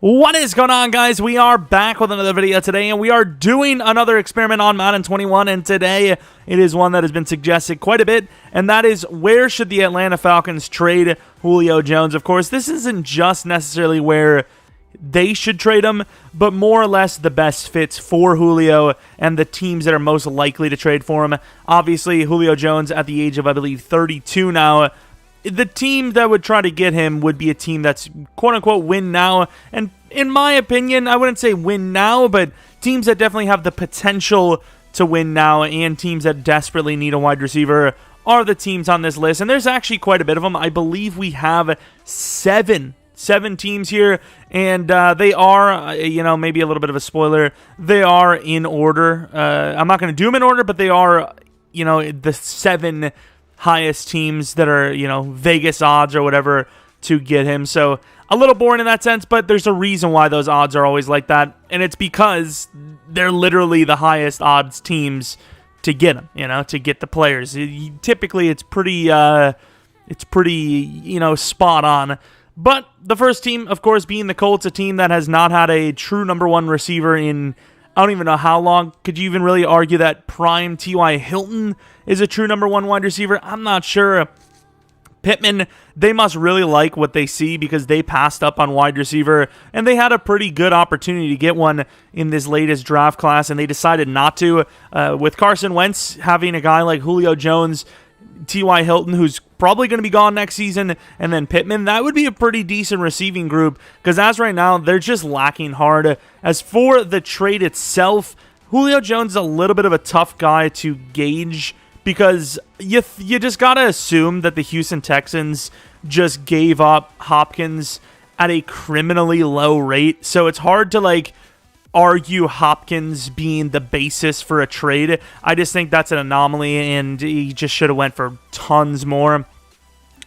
What is going on, guys? We are back with another video today, and we are doing another experiment on Madden 21, and today it is one that has been suggested quite a bit, and that is where should the Atlanta Falcons trade Julio Jones? Of course, this isn't just necessarily where they should trade him, but more or less the best fits for Julio and the teams that are most likely to trade for him. Obviously, Julio Jones at the age of, I believe, 32 now. The team that would try to get him would be a team that's quote-unquote win now. And in my opinion, I wouldn't say win now, but teams that definitely have the potential to win now and teams that desperately need a wide receiver are the teams on this list. And there's actually quite a bit of them. I believe we have seven teams here, and they are, maybe a little bit of a spoiler, they are in order. I'm not going to do them in order, but they are, the seven highest teams that are, Vegas odds or whatever to get him. So a little boring in that sense, but there's a reason why those odds are always like that, and it's because they're literally the highest odds teams to get him, to get the players. Typically, it's pretty, spot on. But the first team, of course, being the Colts, a team that has not had a true number one receiver in, I don't even know how long. Could you even really argue that prime T.Y. Hilton is a true number one wide receiver? I'm not sure. Pittman, they must really like what they see because they passed up on wide receiver, and they had a pretty good opportunity to get one in this latest draft class, and they decided not to. With Carson Wentz having a guy like Julio Jones, T.Y. Hilton, who's probably going to be gone next season, and then Pittman, that would be a pretty decent receiving group, because as right now, they're just lacking hard. As for the trade itself, Julio Jones is a little bit of a tough guy to gauge, because you just got to assume that the Houston Texans just gave up Hopkins at a criminally low rate, so it's hard to, argue Hopkins being the basis for a trade. I just think that's an anomaly, and he just should have went for tons more.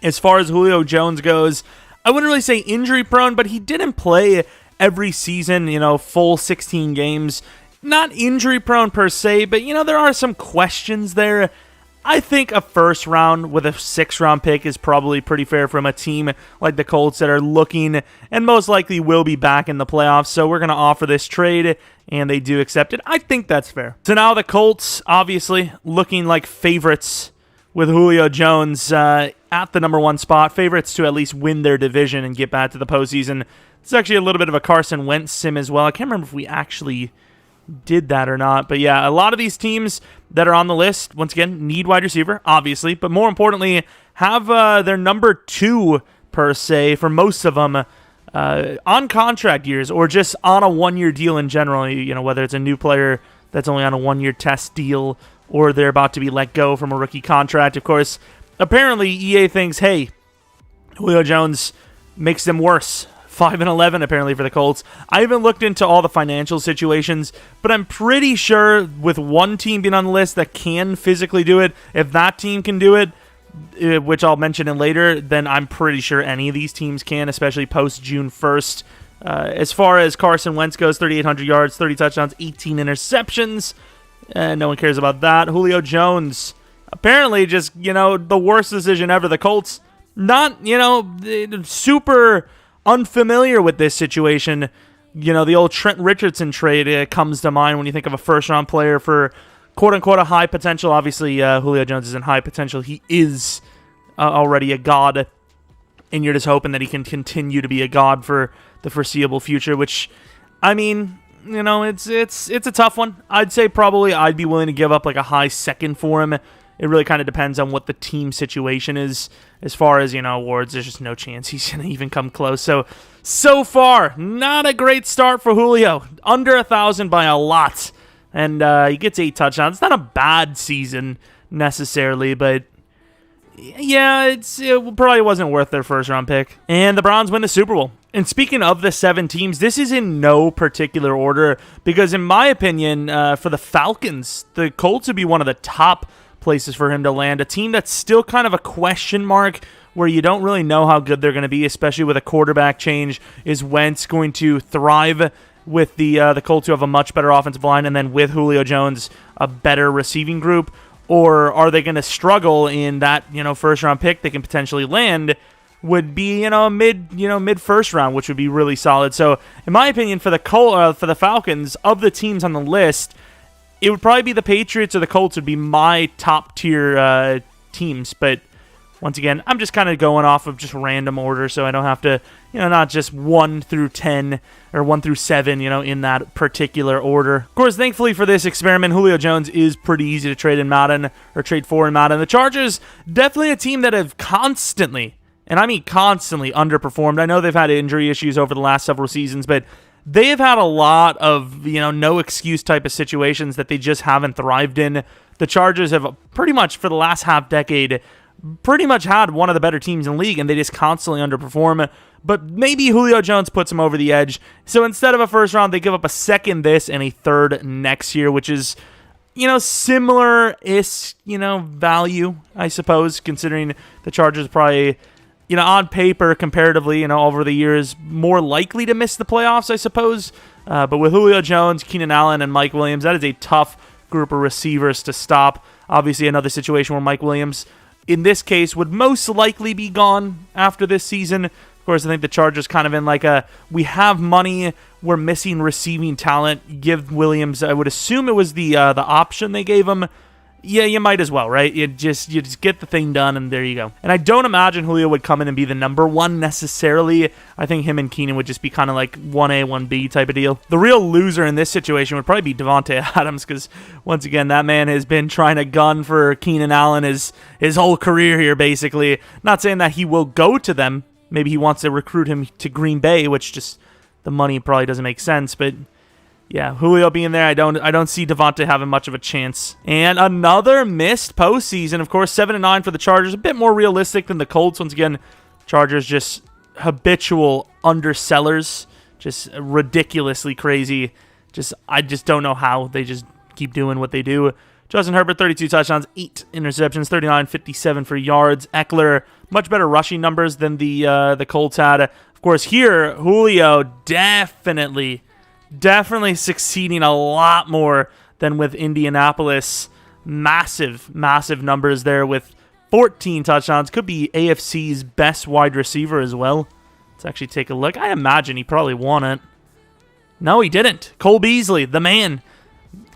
As far as Julio Jones goes, I wouldn't really say injury prone, but he didn't play every season, full 16 games. Not injury prone per se, but there are some questions there. I think a first round with a 6th round pick is probably pretty fair from a team like the Colts that are looking and most likely will be back in the playoffs. So we're going to offer this trade, and they do accept it. I think that's fair. So now the Colts, obviously, looking like favorites with Julio Jones at the number one spot. Favorites to at least win their division and get back to the postseason. It's actually a little bit of a Carson Wentz sim as well. I can't remember if we actually did that or not, but yeah, a lot of these teams that are on the list, once again, need wide receiver, obviously, but more importantly, have their number 2 per se for most of them on contract years or just on a 1-year deal in general. Whether it's a new player that's only on a 1-year test deal or they're about to be let go from a rookie contract. Of course, apparently EA thinks, hey, Julio Jones makes them worse. 5-11 apparently for the Colts. I haven't looked into all the financial situations, but I'm pretty sure with one team being on the list that can physically do it, if that team can do it, which I'll mention in later, then I'm pretty sure any of these teams can, especially post June 1st. As far as Carson Wentz goes, 3,800 yards, 30 touchdowns, 18 interceptions. No one cares about that. Julio Jones, apparently just, the worst decision ever. The Colts, not, super unfamiliar with this situation. The old Trent Richardson trade comes to mind when you think of a first-round player for quote-unquote a high potential. Obviously, Julio Jones isn't high potential. He is already a god, and you're just hoping that he can continue to be a god for the foreseeable future, which, I mean, it's a tough one. I'd say probably I'd be willing to give up like a high second for him. It really kind of depends on what the team situation is. As far as, awards, there's just no chance he's going to even come close. So far, not a great start for Julio. Under 1,000 by a lot. And he gets 8 touchdowns. It's not a bad season necessarily, but yeah, it probably wasn't worth their first-round pick. And the Browns win the Super Bowl. And speaking of the 7 teams, this is in no particular order because in my opinion, for the Falcons, the Colts would be one of the top places for him to land. A team that's still kind of a question mark where you don't really know how good they're going to be, especially with a quarterback change. Is Wentz going to thrive with the Colts, who have a much better offensive line, and then with Julio Jones, a better receiving group? Or are they going to struggle in that first-round pick they can potentially land would be, a mid first round, which would be really solid. So, in my opinion, for the Falcons, of the teams on the list, it would probably be the Patriots or the Colts would be my top tier teams. But once again, I'm just kind of going off of just random order, so I don't have to, not just 1 through 10 or 1 through 7, in that particular order. Of course, thankfully for this experiment, Julio Jones is pretty easy to trade in Madden or trade for in Madden. The Chargers, definitely a team that have constantly, and I mean constantly, underperformed. I know they've had injury issues over the last several seasons, but they have had a lot of, no excuse type of situations that they just haven't thrived in. The Chargers have pretty much, for the last half decade, pretty much had one of the better teams in the league, and they just constantly underperform. But maybe Julio Jones puts them over the edge. So instead of a first round, they give up a second this and a third next year, which is, similar-ish, value, I suppose, considering the Chargers probably, on paper, comparatively, over the years, more likely to miss the playoffs, I suppose. But with Julio Jones, Keenan Allen, and Mike Williams, that is a tough group of receivers to stop. Obviously, another situation where Mike Williams, in this case, would most likely be gone after this season. Of course, I think the Chargers kind of in like we have money, we're missing receiving talent. Give Williams, I would assume it was the option they gave him. Yeah, you might as well, right? You just get the thing done, and there you go. And I don't imagine Julio would come in and be the number one necessarily. I think him and Keenan would just be kind of like 1A, 1B type of deal. The real loser in this situation would probably be Davante Adams, because once again, that man has been trying to gun for Keenan Allen his whole career here, basically. Not saying that he will go to them. Maybe he wants to recruit him to Green Bay, which just the money probably doesn't make sense, but yeah, Julio being there, I don't see Davante having much of a chance. And another missed postseason. Of course, 7-9 for the Chargers. A bit more realistic than the Colts. Once again, Chargers just habitual undersellers. Just ridiculously crazy. I just don't know how they just keep doing what they do. Justin Herbert, 32 touchdowns, 8 interceptions, 39-57 for yards. Eckler, much better rushing numbers than the Colts had. Of course, here, Julio definitely succeeding a lot more than with Indianapolis. Massive numbers there with 14 touchdowns. Could be AFC's best wide receiver as well. Let's actually take a look. I imagine he probably won it. No, he didn't. Cole Beasley, the man.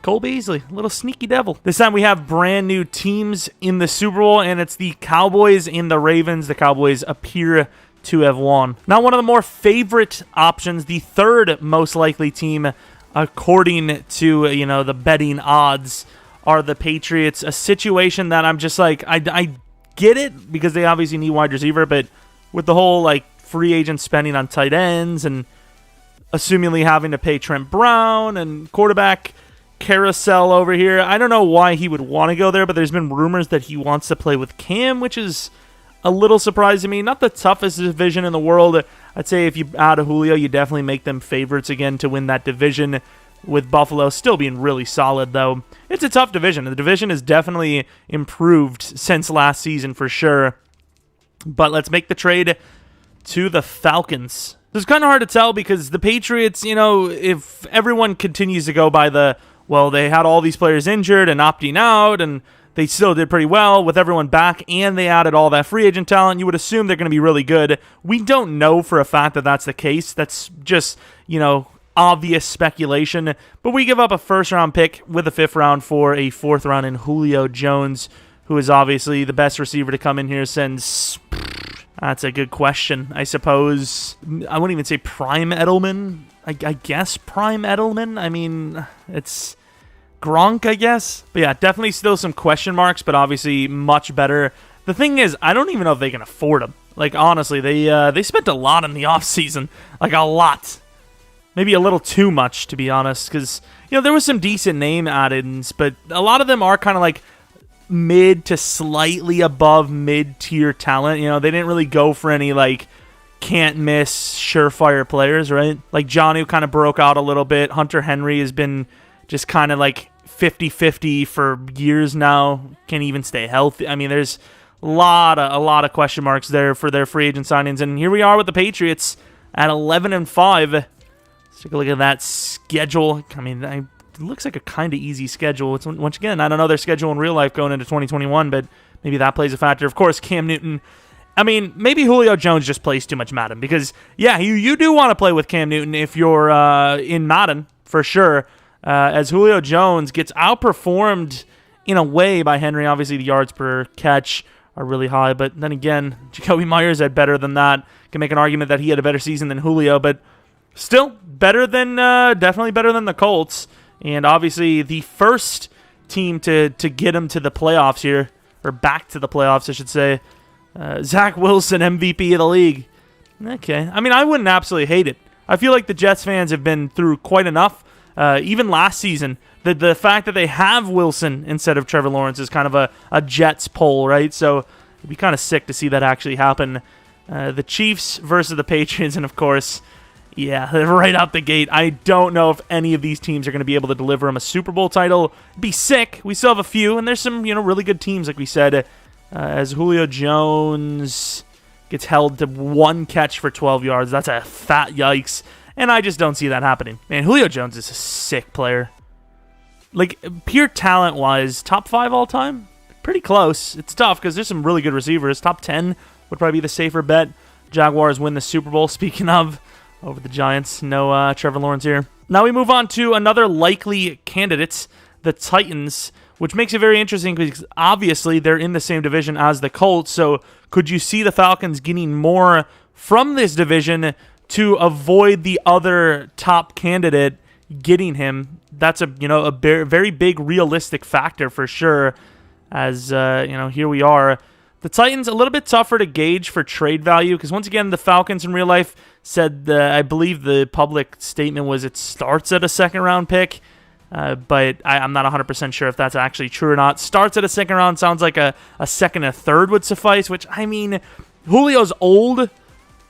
Cole Beasley, little sneaky devil. This time we have brand new teams in the Super Bowl, and it's the Cowboys and the Ravens. The Cowboys appear to have won. Now, one of the more favorite options, the third most likely team, according to, the betting odds, are the Patriots. A situation that I'm just like, I get it, because they obviously need wide receiver, but with the whole, free agent spending on tight ends, and assumingly having to pay Trent Brown, and quarterback carousel over here, I don't know why he would want to go there, but there's been rumors that he wants to play with Cam, which is a little surprising to me. Not the toughest division in the world. I'd say if you add a Julio, you definitely make them favorites again to win that division, with Buffalo still being really solid, though. It's a tough division. The division has definitely improved since last season for sure. But let's make the trade to the Falcons. It's kind of hard to tell, because the Patriots, if everyone continues to go by they had all these players injured and opting out, and they still did pretty well with everyone back, and they added all that free agent talent, you would assume they're going to be really good. We don't know for a fact that that's the case. That's just, obvious speculation. But we give up a first-round pick with a fifth round for a fourth round in Julio Jones, who is obviously the best receiver to come in here since... That's a good question, I suppose. I wouldn't even say prime Edelman. I guess prime Edelman. I mean, it's Gronk, I guess. But yeah, definitely still some question marks, but obviously much better. The thing is, I don't even know if they can afford him. Honestly, they spent a lot in the offseason. A lot. Maybe a little too much, to be honest, because, there was some decent name add-ins, but a lot of them are kind of mid to slightly above mid-tier talent. They didn't really go for any, can't miss surefire players, right? Jonnu kind of broke out a little bit. Hunter Henry has been just kind of 50-50 for years now. Can't even stay healthy. I mean, there's a lot of question marks there for their free agent signings. And here we are with the Patriots at 11-5. Let's take a look at that schedule. I mean, it looks like a kind of easy schedule. It's, once again, I don't know their schedule in real life going into 2021, but maybe that plays a factor. Of course, Cam Newton I mean, maybe Julio Jones just plays too much Madden because, yeah, you do want to play with Cam Newton if you're in Madden, for sure, as Julio Jones gets outperformed in a way by Henry. Obviously, the yards per catch are really high, but then again, Jacoby Myers had better than that. Can make an argument that he had a better season than Julio, but still better than, definitely better than the Colts, and obviously the first team to get him to the playoffs here, or back to the playoffs, I should say. Zach Wilson, MVP of the league. Okay. I mean, I wouldn't absolutely hate it. I feel like the Jets fans have been through quite enough. Even last season, the fact that they have Wilson instead of Trevor Lawrence is kind of a Jets poll, right? So it'd be kind of sick to see that actually happen. The Chiefs versus the Patriots, and of course, yeah, right out the gate, I don't know if any of these teams are going to be able to deliver him a Super Bowl title. It'd be sick. We still have a few, and there's some really good teams, like we said. As Julio Jones gets held to one catch for 12 yards. That's a fat yikes. And I just don't see that happening. Man, Julio Jones is a sick player. Like, pure talent-wise, top 5 all-time? Pretty close. It's tough because there's some really good receivers. Top 10 would probably be the safer bet. Jaguars win the Super Bowl, speaking of, over the Giants. No Trevor Lawrence here. Now we move on to another likely candidate, the Titans, which makes it very interesting because obviously they're in the same division as the Colts. So could you see the Falcons getting more from this division to avoid the other top candidate getting him? That's a very big realistic factor for sure. As here we are. The Titans a little bit tougher to gauge for trade value because once again the Falcons in real life said I believe the public statement was it starts at a second round pick. But I'm not 100% sure if that's actually true or not. Starts at a second round sounds like a second and third would suffice, which, I mean, Julio's old,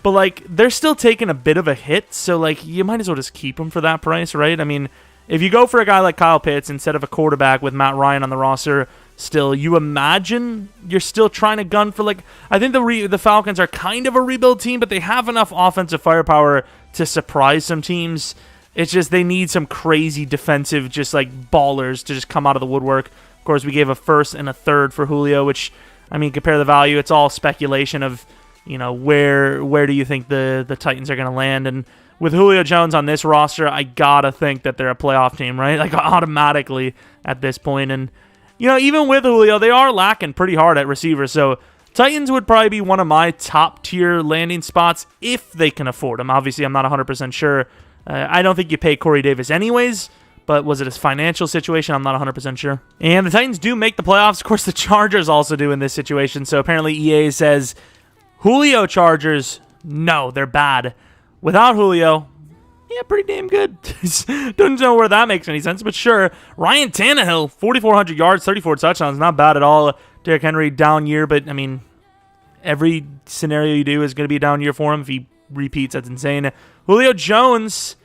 but, like, they're still taking a bit of a hit, so, like, you might as well just keep him for that price, right? I mean, if you go for a guy like Kyle Pitts instead of a quarterback with Matt Ryan on the roster still, you imagine you're still trying to gun for, like, I think the Falcons are kind of a rebuild team, but they have enough offensive firepower to surprise some teams. It's just they need some crazy defensive, just like ballers to just come out of the woodwork. Of course, we gave a first and a third for Julio, which, I mean, compare the value. It's all speculation of, where do you think the Titans are going to land? And with Julio Jones on this roster, I gotta think that they're a playoff team, right? Like automatically at this point. And even with Julio, they are lacking pretty hard at receiver. So Titans would probably be one of my top tier landing spots if they can afford them. Obviously, I'm not 100% sure. I don't think you pay Corey Davis anyways, but was it his financial situation? I'm not 100% sure. And the Titans do make the playoffs. Of course, the Chargers also do in this situation. So apparently EA says, Julio Chargers, no, they're bad. Without Julio, yeah, pretty damn good. Don't know where that makes any sense, but sure. Ryan Tannehill, 4,400 yards, 34 touchdowns, not bad at all. Derrick Henry, down year, but, I mean, every scenario you do is going to be a down year for him if he repeats. That's insane. Julio Jones,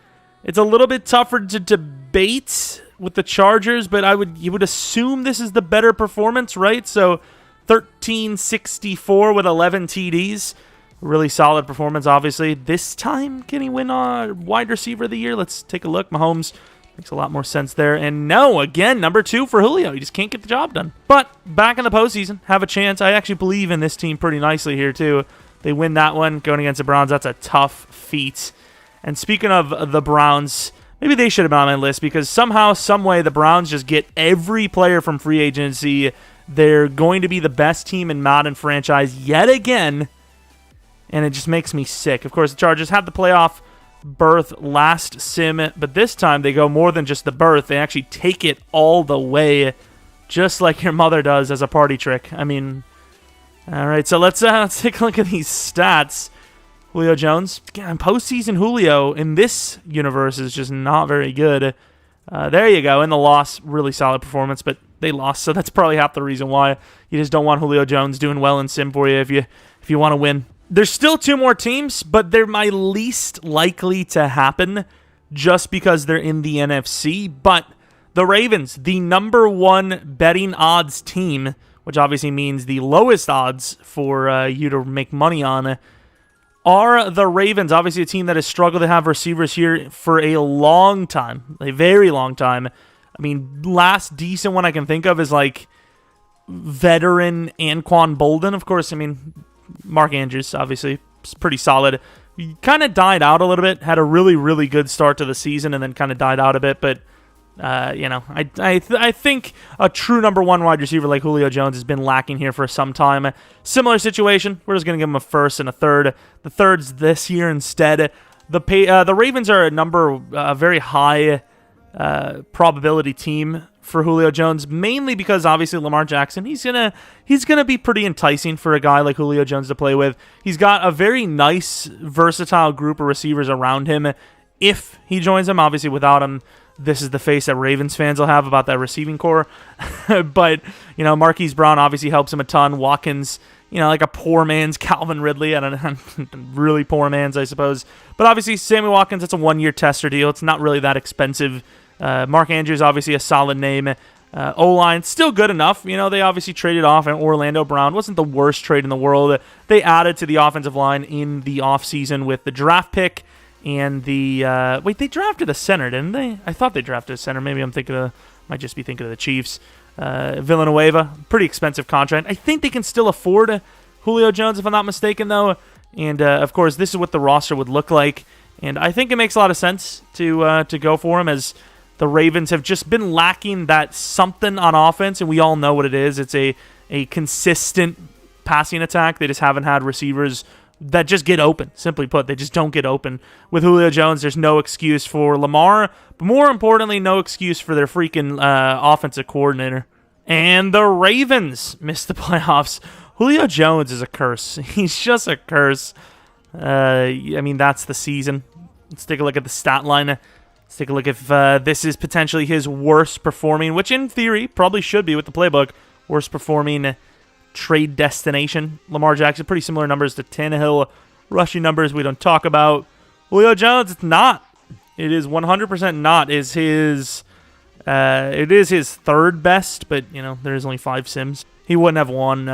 it's a little bit tougher to debate with the Chargers, but you would assume this is the better performance, right? So 1364 with 11 TDs. Really solid performance, obviously. This time, can he win wide receiver of the year? Let's take a look. Mahomes makes a lot more sense there. And no, again, number 2 for Julio. He just can't get the job done. But back in the postseason, have a chance. I actually believe in this team pretty nicely here, too. They win that one. Going against the Browns, that's a tough feat. And speaking of the Browns, maybe they should have been on my list because somehow, someway, the Browns just get every player from free agency. They're going to be the best team in Madden franchise yet again, and it just makes me sick. Of course, the Chargers had the playoff berth last sim, but this time they go more than just the berth. They actually take it all the way, just like your mother does as a party trick. I mean, all right, so let's take a look at these stats. Julio Jones, again, postseason Julio in this universe is just not very good. There you go. In the loss, really solid performance, but they lost, so that's probably half the reason why. You just don't want Julio Jones doing well in sim for you if you want to win. There's still 2 more teams, but they're my least likely to happen just because they're in the NFC. But the Ravens, the number 1 betting odds team, which obviously means the lowest odds for you to make money on, are the Ravens. Obviously a team that has struggled to have receivers here for a long time, a very long time. I mean, last decent one I can think of is like veteran Anquan Bolden. Of course, I mean, Mark Andrews, obviously, is pretty solid. He kind of died out a little bit, had a really, really good start to the season, and then kind of died out a bit, but I think a true number one wide receiver like Julio Jones has been lacking here for some time. Similar situation. We're just going to give him a first and a third. The third's this year instead. The Ravens are a very high probability team for Julio Jones, mainly because obviously Lamar Jackson, he's gonna be pretty enticing for a guy like Julio Jones to play with. He's got a very nice, versatile group of receivers around him if he joins them. Obviously, without him, this is the face that Ravens fans will have about that receiving core. But, Marquise Brown obviously helps him a ton. Watkins, like a poor man's Calvin Ridley. I don't know, really poor man's, I suppose. But obviously, Sammy Watkins, it's a one-year tester deal. It's not really that expensive. Mark Andrews, obviously a solid name. O-line, still good enough. They obviously traded off, and Orlando Brown wasn't the worst trade in the world. They added to the offensive line in the offseason with the draft pick. And they drafted a center, didn't they? I thought they drafted a center. Maybe might just be thinking of the Chiefs. Villanueva, pretty expensive contract. I think they can still afford Julio Jones, if I'm not mistaken, though. And, of course, this is what the roster would look like. And I think it makes a lot of sense to go for him, as the Ravens have just been lacking that something on offense, and we all know what it is. It's a consistent passing attack. They just haven't had receivers that just get open. Simply put, they just don't get open. With Julio Jones, there's no excuse for Lamar, but more importantly, no excuse for their freaking offensive coordinator. And the Ravens missed the playoffs. Julio Jones is a curse. He's just a curse. That's the season. Let's take a look at the stat line. Let's take a look if this is potentially his worst performing, which in theory probably should be with the playbook, worst performing trade destination. Lamar Jackson, pretty similar numbers to Tannehill. Rushing numbers we don't talk about. Julio Jones, it's not. It is 100% not. It is his third best, but, there's only 5 sims. He wouldn't have won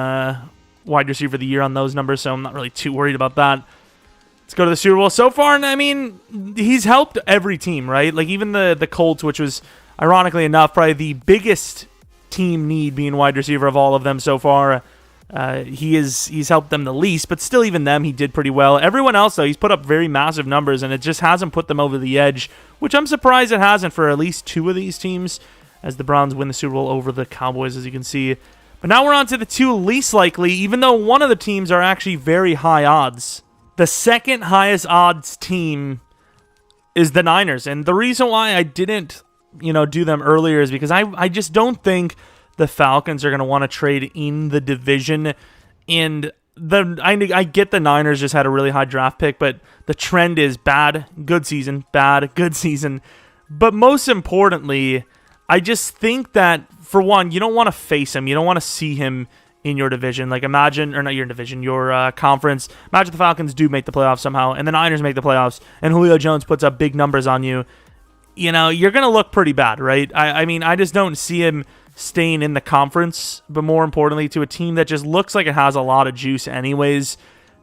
wide receiver of the year on those numbers, so I'm not really too worried about that. Let's go to the Super Bowl. So far, he's helped every team, right? Like, even the Colts, which was, ironically enough, probably the biggest team need being wide receiver of all of them so far. He's helped them the least, but still, even them, he did pretty well. Everyone else, though, he's put up very massive numbers, and it just hasn't put them over the edge, which I'm surprised it hasn't for at least 2 of these teams, as the Browns win the Super Bowl over the Cowboys, as you can see. But now we're on to the 2 least likely, even though one of the teams are actually very high odds. The second highest odds team is the Niners, and the reason why I didn't do them earlier is because I just don't think the Falcons are going to want to trade in the division. And I get the Niners just had a really high draft pick, but the trend is bad, good season, bad, good season. But most importantly, I just think that, for one, you don't want to face him. You don't want to see him in your division. Like, imagine, or not your division, your conference. Imagine the Falcons do make the playoffs somehow, and the Niners make the playoffs, and Julio Jones puts up big numbers on you. You're going to look pretty bad, right? I just don't see him staying in the conference, but more importantly, to a team that just looks like it has a lot of juice anyways.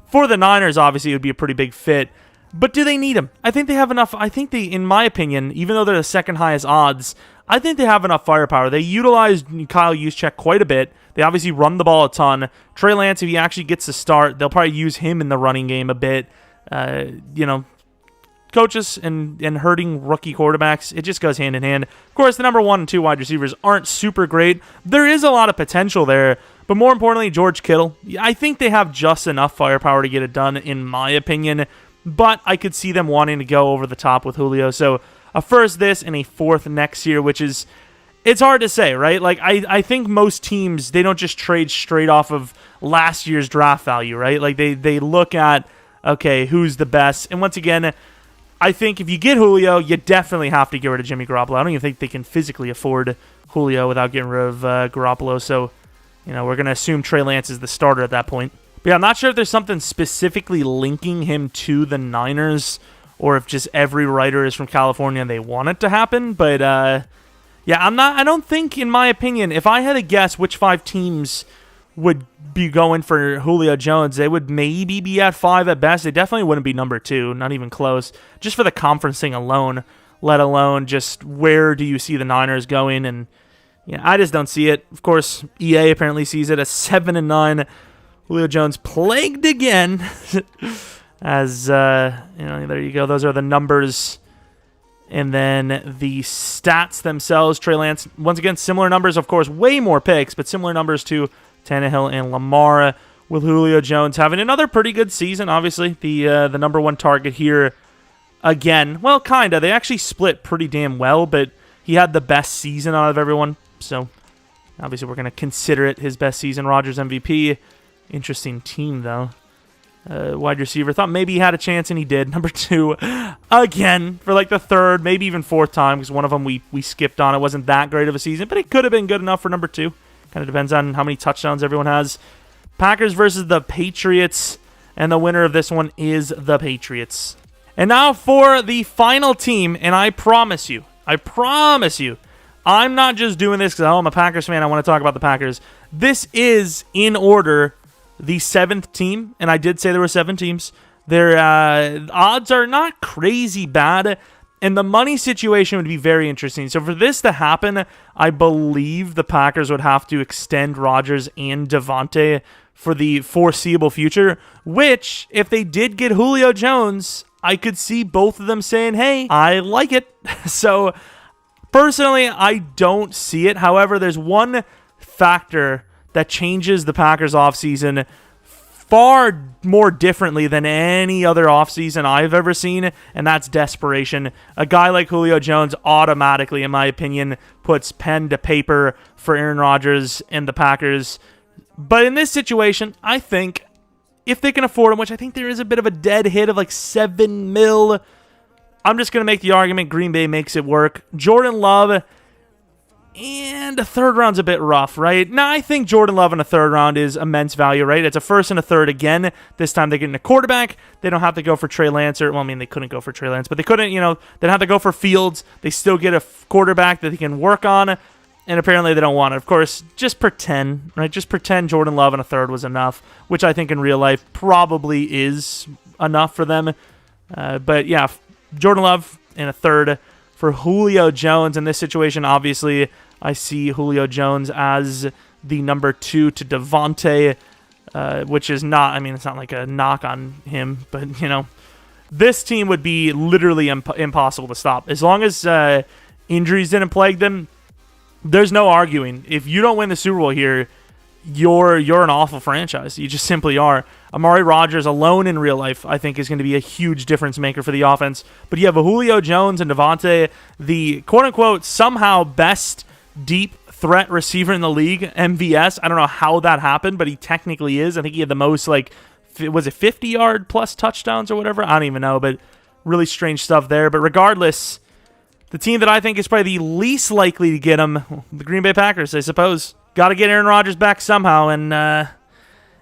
For the Niners, obviously, it would be a pretty big fit. But do they need him? I think they have enough. I think they, in my opinion, even though they're the second highest odds, I think they have enough firepower. They utilized Kyle Juszczyk quite a bit. They obviously run the ball a ton. Trey Lance, if he actually gets to start, they'll probably use him in the running game a bit. Coaches and hurting rookie quarterbacks, it just goes hand in hand. Of course, the number 1 and 2 wide receivers aren't super great. There is a lot of potential there, but more importantly, George Kittle. I think they have just enough firepower to get it done, in my opinion, but I could see them wanting to go over the top with Julio. So a first this and a fourth next year, which is, it's hard to say, right? Like, I think most teams, they don't just trade straight off of last year's draft value, right? Like, they look at, okay, who's the best? And once again, I think if you get Julio, you definitely have to get rid of Jimmy Garoppolo. I don't even think they can physically afford Julio without getting rid of Garoppolo. So, we're going to assume Trey Lance is the starter at that point. But yeah, I'm not sure if there's something specifically linking him to the Niners, or if just every writer is from California and they want it to happen. But yeah, I don't think, in my opinion, if I had to guess which 5 teams would be going for Julio Jones, they would maybe be at 5 at best. They definitely wouldn't be number 2, not even close, just for the conferencing alone, let alone just where do you see the Niners going. And I just don't see it. Of course, EA apparently sees it as 7-9. Julio Jones plagued again. As, there you go. Those are the numbers. And then the stats themselves. Trey Lance, once again, similar numbers. Of course, way more picks, but similar numbers to Tannehill and Lamar. With Julio Jones having another pretty good season. Obviously, the number one target here again. Well, kind of. They actually split pretty damn well, but he had the best season out of everyone. So, obviously, we're going to consider it his best season. Rodgers MVP. Interesting team, though. Wide receiver. Thought maybe he had a chance, and he did. Number 2, again, for like the third, maybe even fourth time, because one of them we skipped on. It wasn't that great of a season, but it could have been good enough for number 2. Kind of depends on how many touchdowns everyone has. Packers versus the Patriots, and the winner of this one is the Patriots. And now for the final team, and I promise you, I'm not just doing this because I'm a Packers fan. I want to talk about the Packers. This is, in order, the 7th team, and I did say there were 7 teams. Their odds are not crazy bad, and the money situation would be very interesting. So for this to happen, I believe the Packers would have to extend Rodgers and Devontae for the foreseeable future, which, if they did get Julio Jones, I could see both of them saying, hey, I like it. So personally, I don't see it. However, there's one factor that changes the Packers offseason far more differently than any other offseason I've ever seen, and that's desperation. A guy like Julio Jones automatically, in my opinion, puts pen to paper for Aaron Rodgers and the Packers. But in this situation, I think if they can afford him, which I think there is a bit of a dead hit of like $7 million, I'm just going to make the argument Green Bay makes it work. Jordan Love, and a third round's a bit rough, right? Now, I think Jordan Love in a third round is immense value, right? It's a first and a third again. This time they're getting a quarterback. They don't have to go for Trey Lance. They couldn't go for Trey Lance, but they couldn't, they don't have to go for Fields. They still get a quarterback that they can work on, and apparently they don't want it. Of course, just pretend, right? Just pretend Jordan Love in a third was enough, which I think in real life probably is enough for them. But yeah, Jordan Love in a third for Julio Jones. In this situation, obviously, I see Julio Jones as the number 2 to Devontae, which is not, it's not like a knock on him, but, this team would be literally impossible to stop. As long as injuries didn't plague them, there's no arguing. If you don't win the Super Bowl here, you're an awful franchise. You just simply are. Amari Rodgers alone in real life, I think, is going to be a huge difference maker for the offense. But you have a Julio Jones and Devontae, the quote-unquote somehow best deep threat receiver in the league, MVS. I don't know how that happened, but he technically is. I think he had the most, was it 50-yard plus touchdowns or whatever? I don't even know, but really strange stuff there. But regardless, the team that I think is probably the least likely to get him, the Green Bay Packers, I suppose. Got to get Aaron Rodgers back somehow, and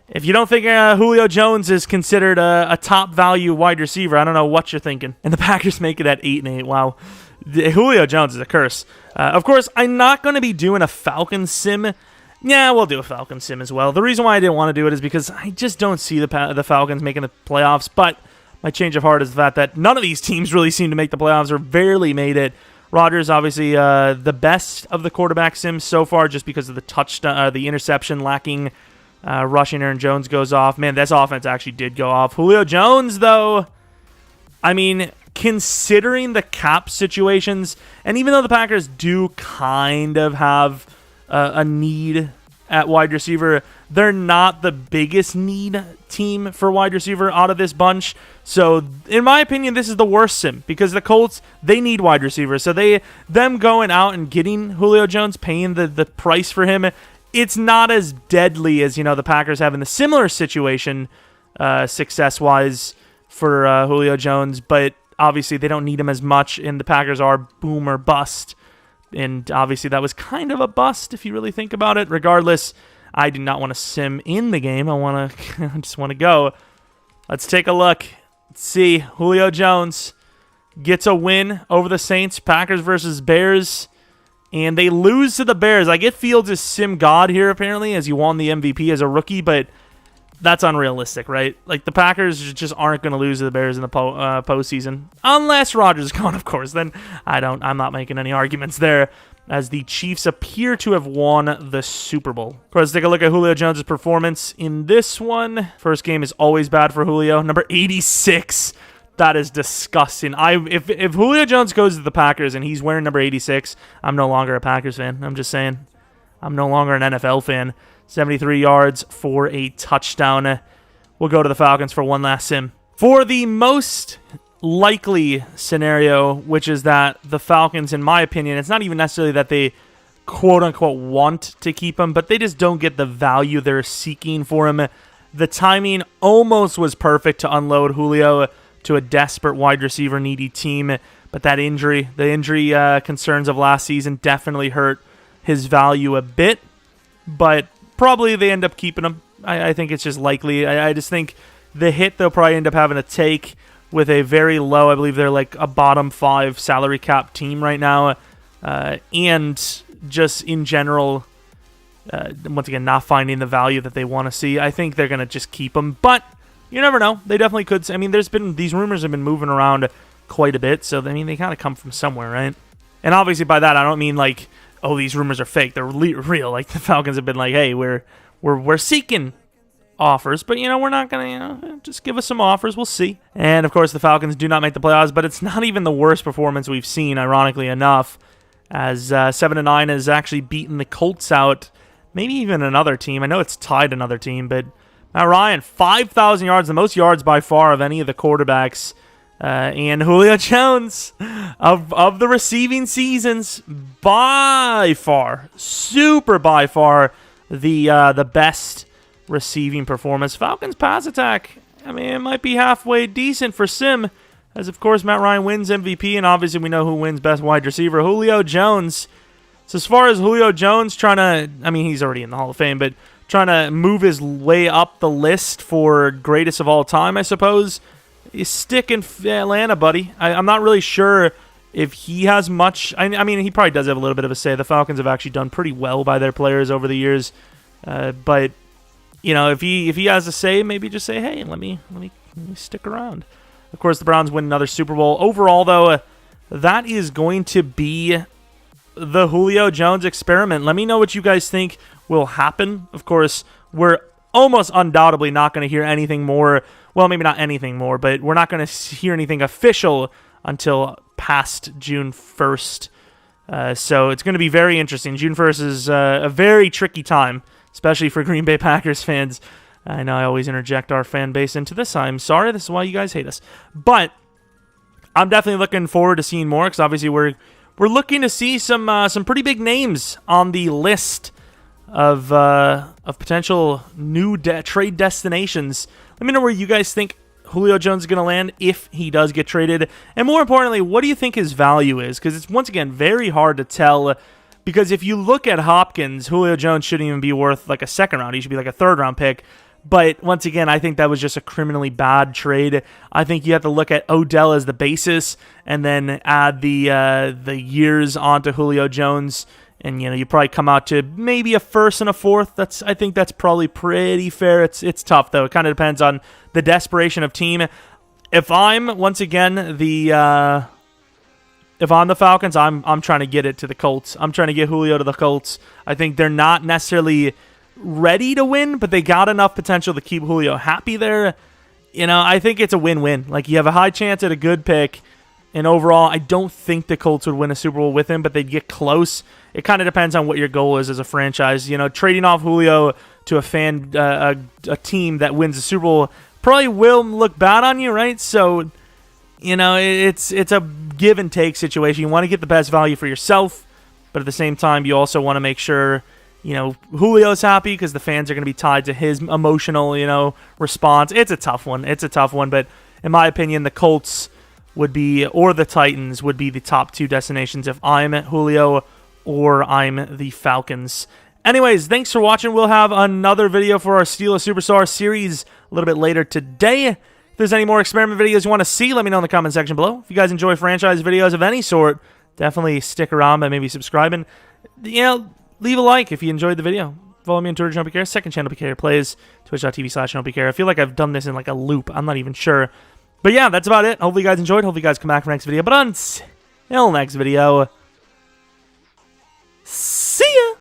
if you don't think Julio Jones is considered a top value wide receiver, I don't know what you're thinking. And the Packers make it at 8-8. Wow. Julio Jones is a curse. Of course, I'm not going to be doing a Falcons sim. Yeah, we'll do a Falcons sim as well. The reason why I didn't want to do it is because I just don't see the Falcons making the playoffs, but my change of heart is the fact that none of these teams really seem to make the playoffs or barely made it. Rodgers, obviously, the best of the quarterback sims so far just because of the touchdown, the interception lacking rushing. Aaron Jones goes off. Man, this offense actually did go off. Julio Jones, though, considering the cap situations, and even though the Packers do kind of have a need at wide receiver, they're not the biggest need team for wide receiver out of this bunch. So, in my opinion, this is the worst sim because the Colts, they need wide receivers. So, them going out and getting Julio Jones, paying the price for him, it's not as deadly as, the Packers have in the similar situation success-wise for Julio Jones, but obviously they don't need him as much, and the Packers are boom or bust. And obviously that was kind of a bust if you really think about it. Regardless, I do not want to sim in the game. I just want to go. Let's take a look. Let's see. Julio Jones gets a win over the Saints. Packers versus Bears. And they lose to the Bears. I get Fields as sim god here, apparently, as he won the MVP as a rookie, but that's unrealistic, right? Like, the Packers just aren't going to lose to the Bears in the postseason. Unless Rodgers is gone, of course. Then I'm not making any arguments there. as the Chiefs appear to have won the Super Bowl. Of course, take a look at Julio Jones' performance in this one. First game is always bad for Julio. Number 86. That is disgusting. If Julio Jones goes to the Packers and he's wearing number 86, I'm no longer a Packers fan. I'm just saying. I'm no longer an NFL fan. 73 yards for a touchdown. We'll go to the Falcons for one last sim. For the most likely scenario, which is that the Falcons, in my opinion, it's not even necessarily that they quote-unquote want to keep him, but they just don't get the value they're seeking for him. The timing almost was perfect to unload Julio to a desperate wide receiver needy team, but the injury concerns of last season definitely hurt his value a bit, but probably they end up keeping him. I think it's just likely. I just think the hit they'll probably end up having to take with a very low, I believe they're like a bottom 5 salary cap team right now, and just in general, once again, not finding the value that they want to see. I think they're going to just keep him, but you never know. They definitely could. I mean, these rumors have been moving around quite a bit, so I mean, they kind of come from somewhere, right? And obviously by that, I don't mean like, oh, these rumors are fake. They're real. Like the Falcons have been like, hey, we're seeking offers, but we're not gonna just give us some offers, we'll see. And of course the Falcons do not make the playoffs, but it's not even the worst performance we've seen, ironically enough, as 7-9 has actually beaten the Colts out, maybe even another team. I know it's tied another team, but Matt Ryan, 5,000 yards, the most yards by far of any of the quarterbacks, and Julio Jones of the receiving seasons, by far, the best receiving performance. Falcons pass attack, I mean, it might be halfway decent for Sim, as of course Matt Ryan wins MVP, and obviously we know who wins best wide receiver, Julio Jones. So as far as Julio Jones trying to, I mean, he's already in the Hall of Fame, but trying to move his way up the list for greatest of all time, I suppose, you stick in Atlanta, buddy. I'm not really sure if he has much. I mean, he probably does have a little bit of a say. The Falcons have actually done pretty well by their players over the years, but if he has a say, maybe just say, hey, let me stick around. Of course, the Browns win another Super Bowl. Overall, though, that is going to be the Julio Jones experiment. Let me know what you guys think will happen. Of course, we're almost undoubtedly not going to hear anything more. Well, maybe not anything more, but we're not going to hear anything official until past June 1st. So it's going to be very interesting. June 1st is a very tricky time, especially for Green Bay Packers fans. I know I always interject our fan base into this. I'm sorry. This is why you guys hate us. But I'm definitely looking forward to seeing more, because obviously we're looking to see some pretty big names on the list of potential new trade destinations. Let me know where you guys think Julio Jones is going to land if he does get traded. And more importantly, what do you think his value is? Because it's, once again, very hard to tell. Because if you look at Hopkins, Julio Jones shouldn't even be worth like a second round. He should be like a third-round pick. But once again, I think that was just a criminally bad trade. I think you have to look at Odell as the basis and then add the years onto Julio Jones. And, you probably come out to maybe a first and a fourth. I think that's probably pretty fair. It's tough, though. It kind of depends on the desperation of team. If I'm, once again, if I'm the Falcons, I'm trying to get it to the Colts. I'm trying to get Julio to the Colts. I think they're not necessarily ready to win, but they got enough potential to keep Julio happy there. I think it's a win-win. Like, you have a high chance at a good pick. And overall, I don't think the Colts would win a Super Bowl with him, but they'd get close. It kind of depends on what your goal is as a franchise. Trading off Julio to a team that wins the Super Bowl probably will look bad on you, right? So, it's a give and take situation. You want to get the best value for yourself, but at the same time, you also want to make sure Julio's happy, because the fans are going to be tied to his emotional, response. It's a tough one. But in my opinion, the Colts would be, or the Titans would be the top two destinations if I'm Julio or I'm the Falcons. Anyways, thanks for watching. We'll have another video for our Steal a Superstar series a little bit later today. If there's any more experiment videos you want to see, let me know in the comment section below. If you guys enjoy franchise videos of any sort, definitely stick around by maybe subscribing. Leave a like if you enjoyed the video. Follow me on Twitter, Jeromepkr. Second channel, PK Plays, twitch.tv/Jeromepkr. I feel like I've done this in like a loop. I'm not even sure. But yeah, that's about it. Hopefully you guys enjoyed. Hopefully you guys come back for next video. But until next video, See ya!